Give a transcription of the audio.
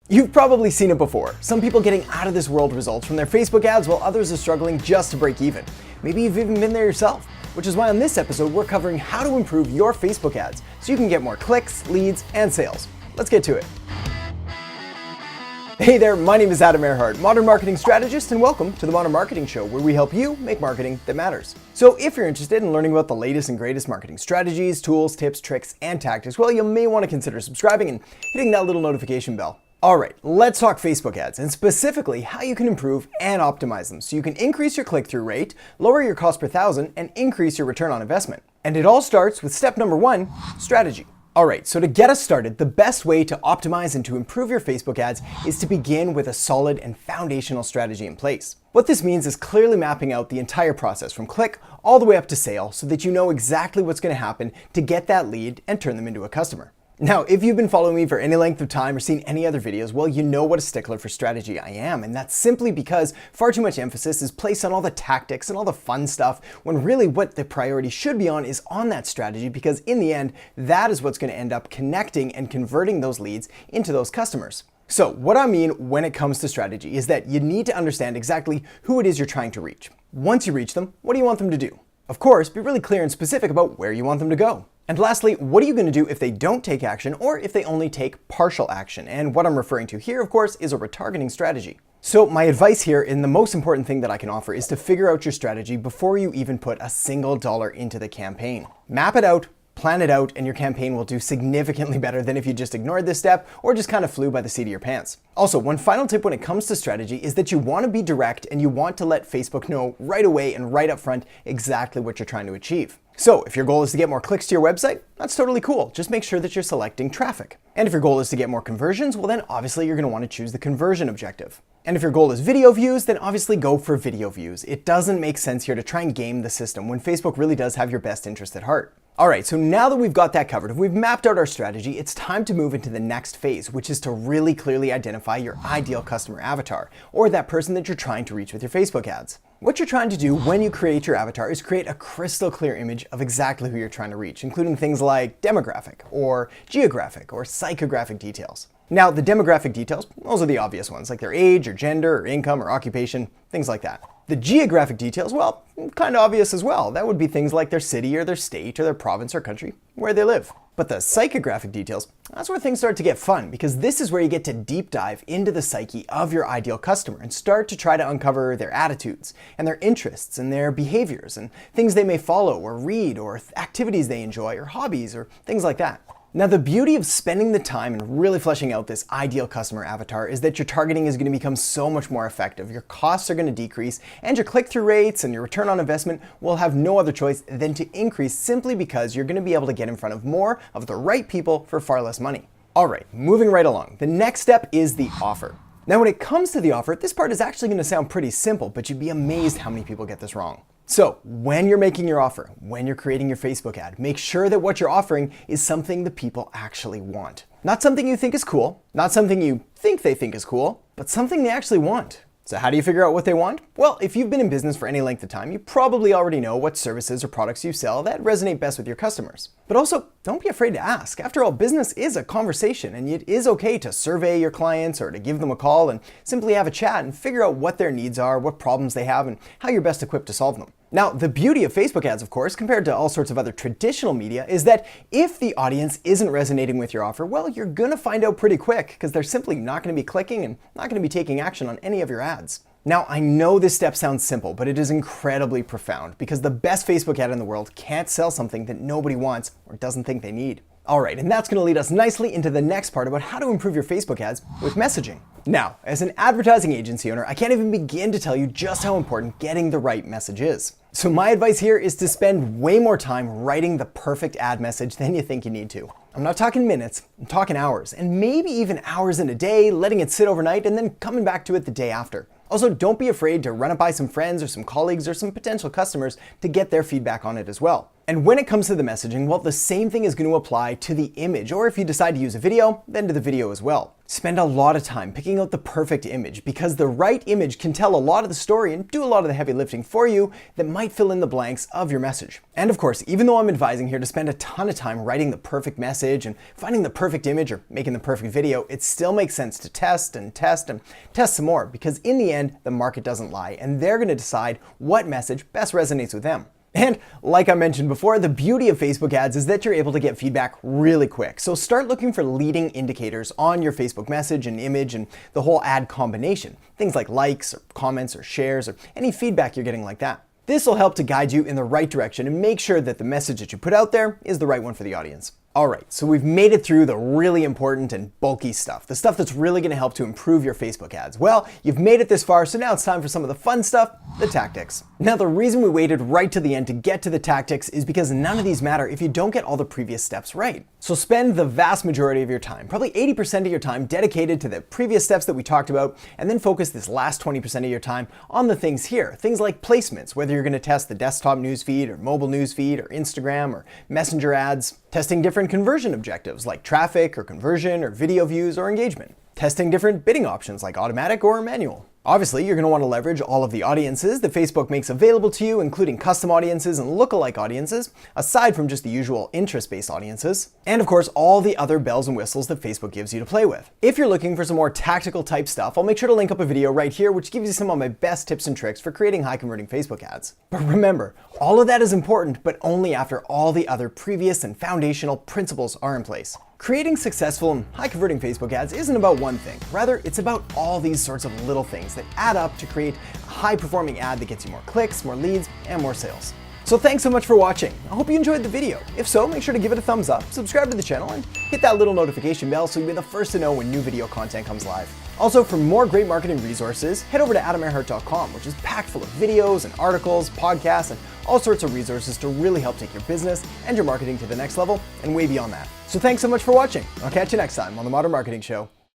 You've probably seen it before. Some people getting out of this world results from their Facebook ads while others are struggling just to break even. Maybe you've even been there yourself, which is why on this episode we're covering how to improve your Facebook ads so you can get more clicks, leads, and sales. Let's get to it. Hey there, my name is Adam Erhart, modern marketing strategist, and welcome to the Modern Marketing Show, where we help you make marketing that matters. So if you're interested in learning about the latest and greatest marketing strategies, tools, tips, tricks, and tactics, well, you may want to consider subscribing and hitting that little notification bell. Alright, let's talk Facebook ads, and specifically how you can improve and optimize them so you can increase your click-through rate, lower your cost per thousand, and increase your return on investment. And it all starts with step number 1, strategy. Alright, so to get us started, the best way to optimize and to improve your Facebook ads is to begin with a solid and foundational strategy in place. What this means is clearly mapping out the entire process from click all the way up to sale so that you know exactly what's going to happen to get that lead and turn them into a customer. Now, if you've been following me for any length of time or seen any other videos, well, you know what a stickler for strategy I am, and that's simply because far too much emphasis is placed on all the tactics and all the fun stuff, when really what the priority should be on is on that strategy, because in the end, that is what's going to end up connecting and converting those leads into those customers. So what I mean when it comes to strategy is that you need to understand exactly who it is you're trying to reach. Once you reach them, what do you want them to do? Of course, be really clear and specific about where you want them to go. And lastly, what are you going to do if they don't take action or if they only take partial action? And what I'm referring to here, of course, is a retargeting strategy. So my advice here, and the most important thing that I can offer, is to figure out your strategy before you even put a single dollar into the campaign. Map it out, plan it out, and your campaign will do significantly better than if you just ignored this step or just kind of flew by the seat of your pants. Also, one final tip when it comes to strategy is that you want to be direct and you want to let Facebook know right away and right up front exactly what you're trying to achieve. So if your goal is to get more clicks to your website, that's totally cool. Just make sure that you're selecting traffic. And if your goal is to get more conversions, well then obviously you're going to want to choose the conversion objective. And if your goal is video views, then obviously go for video views. It doesn't make sense here to try and game the system when Facebook really does have your best interest at heart. Alright, so now that we've got that covered, if we've mapped out our strategy, it's time to move into the next phase, which is to really clearly identify your ideal customer avatar, or that person that you're trying to reach with your Facebook ads. What you're trying to do when you create your avatar is create a crystal clear image of exactly who you're trying to reach, including things like demographic, or geographic, or psychographic details. Now, the demographic details, those are the obvious ones, like their age, or gender, or income, or occupation, things like that. The geographic details, well, kind of obvious as well. That would be things like their city, or their state, or their province or country, where they live. But the psychographic details, that's where things start to get fun, because this is where you get to deep dive into the psyche of your ideal customer and start to try to uncover their attitudes and their interests and their behaviors and things they may follow or read or activities they enjoy or hobbies or things like that. Now, the beauty of spending the time and really fleshing out this ideal customer avatar is that your targeting is going to become so much more effective. Your costs are going to decrease, and your click-through rates and your return on investment will have no other choice than to increase, simply because you're going to be able to get in front of more of the right people for far less money. Alright, moving right along. The next step is the offer. Now, when it comes to the offer, this part is actually going to sound pretty simple, but you'd be amazed how many people get this wrong. So when you're making your offer, when you're creating your Facebook ad, make sure that what you're offering is something the people actually want. Not something you think is cool, not something you think they think is cool, but something they actually want. So how do you figure out what they want? Well, if you've been in business for any length of time, you probably already know what services or products you sell that resonate best with your customers. But also, don't be afraid to ask. After all, business is a conversation, and it is okay to survey your clients or to give them a call and simply have a chat and figure out what their needs are, what problems they have, and how you're best equipped to solve them. Now, the beauty of Facebook ads, of course, compared to all sorts of other traditional media, is that if the audience isn't resonating with your offer, well, you're gonna find out pretty quick, because they're simply not gonna be clicking and not gonna be taking action on any of your ads. Now, I know this step sounds simple, but it is incredibly profound, because the best Facebook ad in the world can't sell something that nobody wants or doesn't think they need. Alright, and that's going to lead us nicely into the next part about how to improve your Facebook ads with messaging. Now, as an advertising agency owner, I can't even begin to tell you just how important getting the right message is. So my advice here is to spend way more time writing the perfect ad message than you think you need to. I'm not talking minutes, I'm talking hours, and maybe even hours in a day, letting it sit overnight and then coming back to it the day after. Also, don't be afraid to run it by some friends or some colleagues or some potential customers to get their feedback on it as well. And when it comes to the messaging, well, the same thing is going to apply to the image, or if you decide to use a video, then to the video as well. Spend a lot of time picking out the perfect image, because the right image can tell a lot of the story and do a lot of the heavy lifting for you that might fill in the blanks of your message. And of course, even though I'm advising here to spend a ton of time writing the perfect message and finding the perfect image or making the perfect video, it still makes sense to test and test and test some more, because in the end, the market doesn't lie, and they're going to decide what message best resonates with them. And like I mentioned before, the beauty of Facebook ads is that you're able to get feedback really quick. So start looking for leading indicators on your Facebook message and image and the whole ad combination. Things like likes or comments or shares or any feedback you're getting like that. This will help to guide you in the right direction and make sure that the message that you put out there is the right one for the audience. All right, so we've made it through the really important and bulky stuff, the stuff that's really going to help to improve your Facebook ads. Well, you've made it this far, so now it's time for some of the fun stuff, the tactics. Now, the reason we waited right to the end to get to the tactics is because none of these matter if you don't get all the previous steps right. So spend the vast majority of your time, probably 80% of your time, dedicated to the previous steps that we talked about, and then focus this last 20% of your time on the things here. Things like placements, whether you're going to test the desktop newsfeed or mobile newsfeed or Instagram or Messenger ads, testing different conversion objectives like traffic or conversion or video views or engagement, testing different bidding options like automatic or manual. Obviously, you're going to want to leverage all of the audiences that Facebook makes available to you, including custom audiences and lookalike audiences, aside from just the usual interest-based audiences. And of course, all the other bells and whistles that Facebook gives you to play with. If you're looking for some more tactical type stuff, I'll make sure to link up a video right here, which gives you some of my best tips and tricks for creating high converting Facebook ads. But remember, all of that is important, but only after all the other previous and foundational principles are in place. Creating successful and high-converting Facebook ads isn't about one thing. Rather, it's about all these sorts of little things that add up to create a high-performing ad that gets you more clicks, more leads, and more sales. So thanks so much for watching. I hope you enjoyed the video. If so, make sure to give it a thumbs up, subscribe to the channel, and hit that little notification bell so you'll be the first to know when new video content comes live. Also, for more great marketing resources, head over to adamerhart.com, which is packed full of videos and articles, podcasts, and all sorts of resources to really help take your business and your marketing to the next level and way beyond that. So thanks so much for watching. I'll catch you next time on The Modern Marketing Show.